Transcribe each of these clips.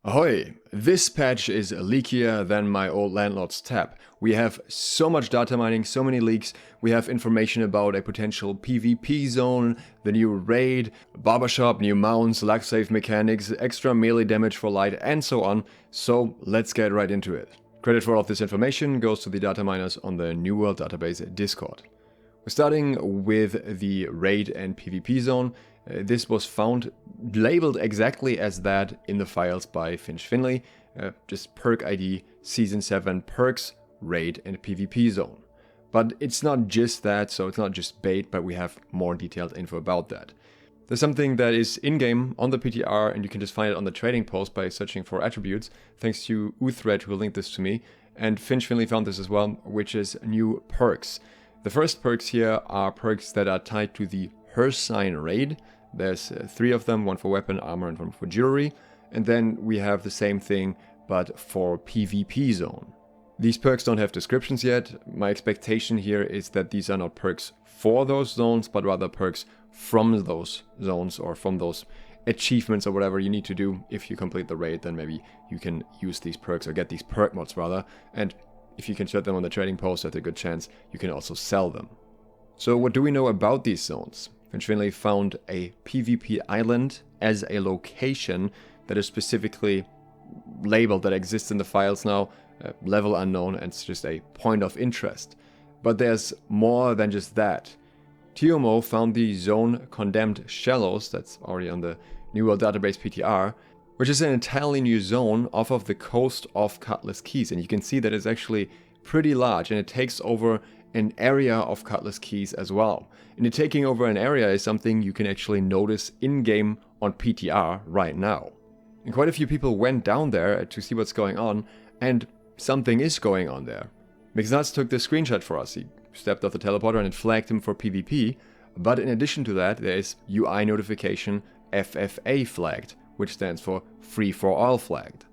Ahoy! This patch is leakier than my old landlord's tap. We have so much data mining, so many leaks. We have information about a potential PvP zone, the new raid, Barbershop, new mounts, Lucksafe mechanics, extra melee damage for light, and so on. So let's get right into it. Credit for all of this information goes to the data miners on the New World Database Discord. We're starting with the raid and PvP zone. This was found labeled exactly as that in the files by Finch Finley, just perk ID Season 7 perks, raid and PvP zone. But it's not just that, so it's not just bait, but we have more detailed info about that. There's something that is in-game on the PTR, and you can just find it on the trading post by searching for attributes, thanks to Uthred who linked this to me, and Finch Finley found this as well, which is new perks. The first perks here are perks that are tied to the Sign raid. There's 3 of them, one for weapon, armor, and one for jewelry. And then we have the same thing, but for PvP zone. These perks don't have descriptions yet. My expectation here is that these are not perks for those zones, but rather perks from those zones or from those achievements or whatever you need to do. If you complete the raid, then maybe you can use these perks or get these perk mods rather. And if you can set them on the trading post, there's a good chance you can also sell them. So what do we know about these zones? Finch Finley found a PvP island as a location that is specifically labeled, that exists in the files now, level unknown, and it's just a point of interest. But there's more than just that. Tiomo found the zone Condemned Shallows, that's already on the New World Database PTR, which is an entirely new zone off of the coast of Cutlass Keys, and you can see that it's actually pretty large, and it takes over an area of Cutlass Keys as well. And taking over an area is something you can actually notice in-game on PTR right now. And quite a few people went down there to see what's going on, and something is going on there. Mixnuts took this screenshot for us. He stepped off the teleporter and it flagged him for PvP, but in addition to that there is UI notification FFA flagged, which stands for Free for All flagged.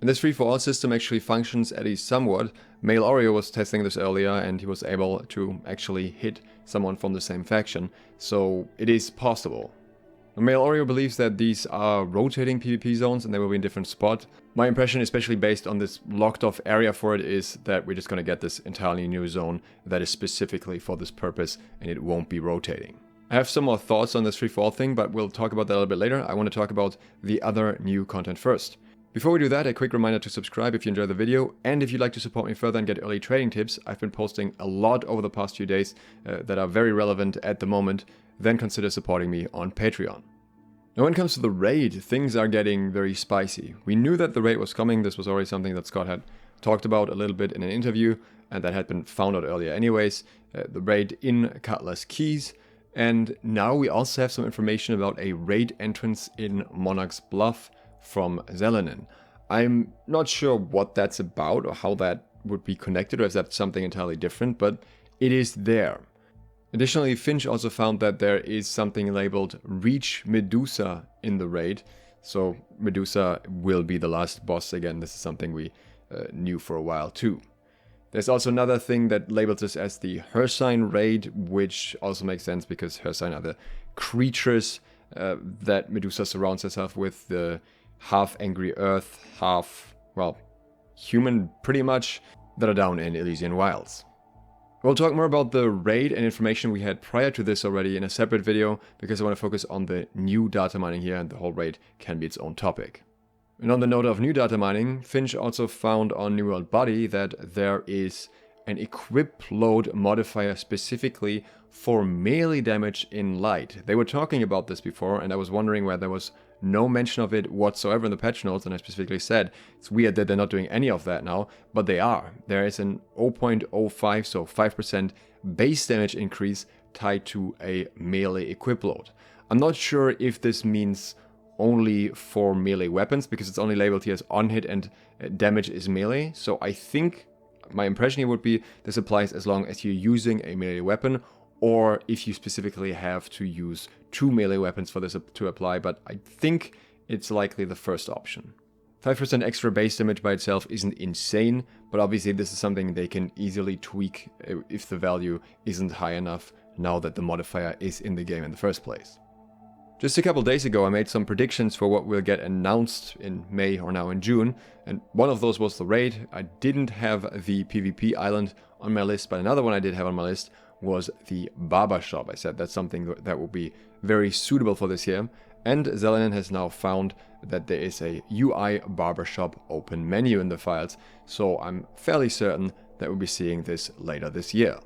And this free-for-all system actually functions at least somewhat. Mythril Ori was testing this earlier and he was able to actually hit someone from the same faction, so it is possible. Mythril Ori believes that these are rotating PvP zones and they will be in different spots. My impression, especially based on this locked off area for it, is that we're just going to get this entirely new zone that is specifically for this purpose and it won't be rotating. I have some more thoughts on this free-for-all thing, but we'll talk about that a little bit later. I want to talk about the other new content first. Before we do that, a quick reminder to subscribe if you enjoyed the video, and if you'd like to support me further and get early trading tips. I've been posting a lot over the past few days that are very relevant at the moment, then consider supporting me on Patreon. Now when it comes to the raid, things are getting very spicy. We knew that the raid was coming. This was already something that Scott had talked about a little bit in an interview, and that had been found out earlier anyways. The raid in Cutlass Keys, and now we also have some information about a raid entrance in Monarch's Bluff from Zelenin. I'm not sure what that's about or how that would be connected, or if that's something entirely different, but it is there. Additionally, Finch also found that there is something labeled Reach Medusa in the raid, so Medusa will be the last boss again. This is something we knew for a while too. There's also another thing that labels this as the Sign raid, which also makes sense because Sign are the creatures that Medusa surrounds herself with, the half angry earth, half, well, human pretty much, that are down in Elysian Wilds. We'll talk more about the raid and information we had prior to this already in a separate video, because I want to focus on the new data mining here, and the whole raid can be its own topic. And on the note of new data mining, Finch also found on New World Body that there is an equip load modifier specifically for melee damage in light. They were talking about this before, and I was wondering why there was no mention of it whatsoever in the patch notes, and I specifically said it's weird that they're not doing any of that now, but they are. There is an 0.05, so 5% base damage increase tied to a melee equip load. I'm not sure if this means only for melee weapons, because it's only labeled here as on hit and damage is melee, so I think my impression here would be this applies as long as you're using a melee weapon, or if you specifically have to use 2 melee weapons for this to apply, but I think it's likely the first option. 5% extra base damage by itself isn't insane, but obviously this is something they can easily tweak if the value isn't high enough now that the modifier is in the game in the first place. Just a couple days ago I made some predictions for what will get announced in May or now in June, and one of those was the raid. I didn't have the PvP island on my list, but another one I did have on my list was the Barbershop. I said that's something that will be very suitable for this year, and Zelenin has now found that there is a UI Barbershop open menu in the files, so I'm fairly certain that we'll be seeing this later this year.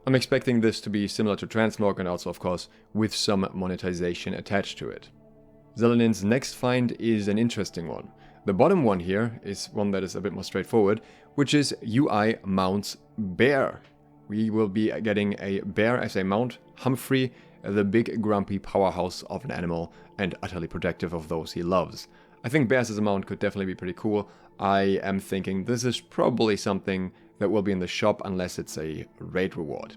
I'm expecting this to be similar to Transmog and also, of course, with some monetization attached to it. Zelenin's next find is an interesting one. The bottom one here is one that is a bit more straightforward, which is UI mounts bear. We will be getting a bear as a mount, Humphrey, the big grumpy powerhouse of an animal and utterly protective of those he loves. I think bears as a mount could definitely be pretty cool. I am thinking this is probably something that will be in the shop unless it's a raid reward.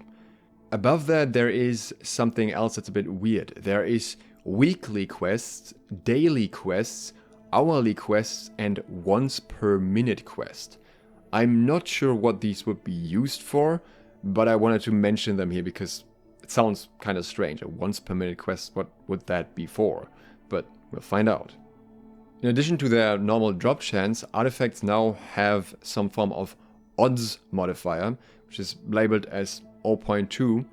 Above that there is something else that's a bit weird. There is weekly quests, daily quests, hourly quests, and once per minute quest. I'm not sure what these would be used for, but I wanted to mention them here because it sounds kind of strange. A once per minute quest, what would that be for? But we'll find out. In addition to their normal drop chance, artifacts now have some form of odds modifier, which is labeled as 0.2,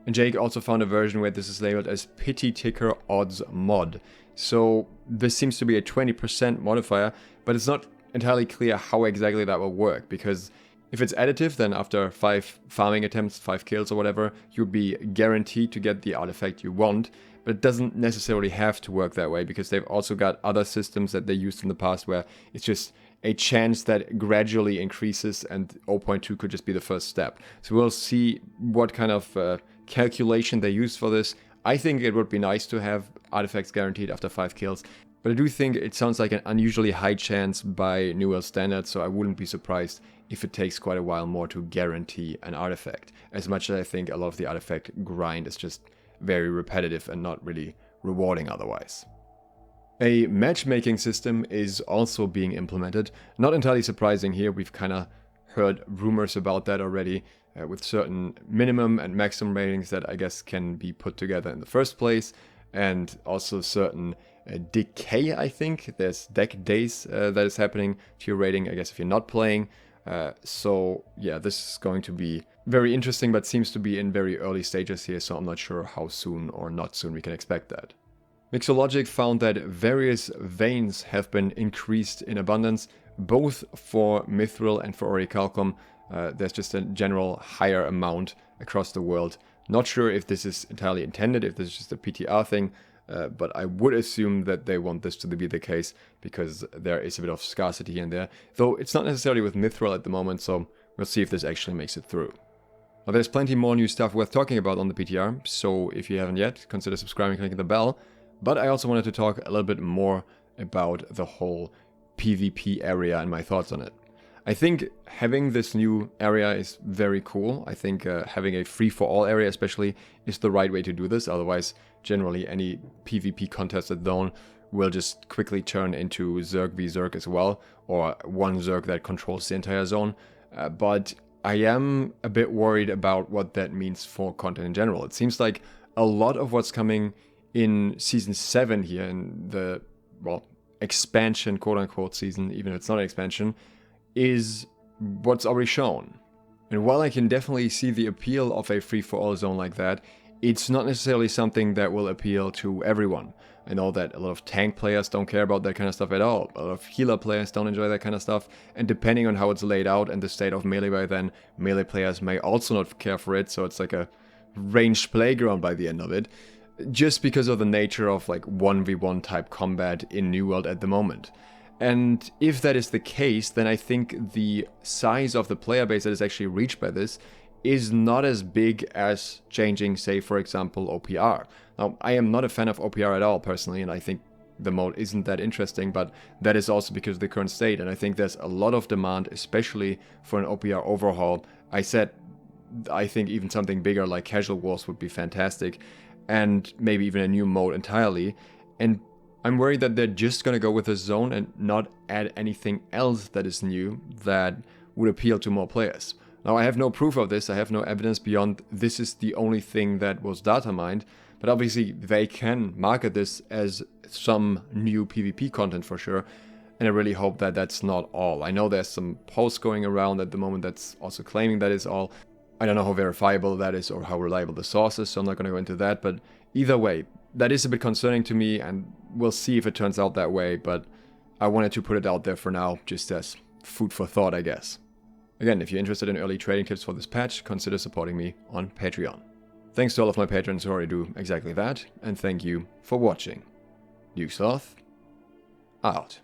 and Jake also found a version where this is labeled as pity ticker odds mod. So this seems to be a 20% modifier, but it's not entirely clear how exactly that will work, because if it's additive, then after 5 farming attempts, 5 kills or whatever, you'll be guaranteed to get the artifact you want. But it doesn't necessarily have to work that way, because they've also got other systems that they used in the past where it's just a chance that gradually increases, and 0.2 could just be the first step. So we'll see what kind of calculation they use for this. I think it would be nice to have artifacts guaranteed after 5 kills, but I do think it sounds like an unusually high chance by New World standards, so I wouldn't be surprised if it takes quite a while more to guarantee an artifact, as much as I think a lot of the artifact grind is just very repetitive and not really rewarding otherwise. A matchmaking system is also being implemented. Not entirely surprising here, we've kind of heard rumors about that already, with certain minimum and maximum ratings that I guess can be put together in the first place, and also certain decay, I think. There's deck days that is happening to your rating, I guess, if you're not playing. So yeah, this is going to be very interesting, but seems to be in very early stages here, so I'm not sure how soon or not soon we can expect that. Mixologic found that various veins have been increased in abundance, both for Mythril and for Orichalcum. There's just a general higher amount across the world. Not sure if this is entirely intended, if this is just a PTR thing, but I would assume that they want this to be the case, because there is a bit of scarcity in there. Though it's not necessarily with Mythril at the moment, so we'll see if this actually makes it through. Now, there's plenty more new stuff worth talking about on the PTR, so if you haven't yet, consider subscribing and clicking the bell. But I also wanted to talk a little bit more about the whole PvP area and my thoughts on it. I think having this new area is very cool. I think having a free-for-all area especially is the right way to do this. Otherwise, generally any PvP contested zone will just quickly turn into Zerg v Zerg as well, or one Zerg that controls the entire zone. But I am a bit worried about what that means for content in general. It seems like a lot of what's coming in Season 7 here, in the, well, expansion, quote-unquote season, even if it's not an expansion, is what's already shown. And while I can definitely see the appeal of a free-for-all zone like that, it's not necessarily something that will appeal to everyone. I know that a lot of tank players don't care about that kind of stuff at all. A lot of healer players don't enjoy that kind of stuff. And depending on how it's laid out and the state of melee by then, melee players may also not care for it. So it's like a ranged playground by the end of it. Just because of the nature of like 1v1 type combat in New World at the moment. And if that is the case, then I think the size of the player base that is actually reached by this is not as big as changing, say, for example, OPR. Now, I am not a fan of OPR at all, personally, and I think the mode isn't that interesting, but that is also because of the current state, and I think there's a lot of demand, especially for an OPR overhaul. I said, I think even something bigger like Casual Wars would be fantastic, and maybe even a new mode entirely, and I'm worried that they're just gonna go with a zone and not add anything else that is new that would appeal to more players. Now, I have no proof of this, I have no evidence beyond this is the only thing that was data mined, But obviously they can market this as some new PvP content for sure. And I really hope that that's not all. I know there's some posts going around at the moment that's also claiming that is all. I don't know how verifiable that is or how reliable the source is, so I'm not going to go into that. But either way, that is a bit concerning to me, and we'll see if it turns out that way. But I wanted to put it out there for now, just as food for thought, I guess. Again, if you're interested in early trading tips for this patch, consider supporting me on Patreon. Thanks to all of my patrons who already do exactly that, and thank you for watching. Lucksafe, out.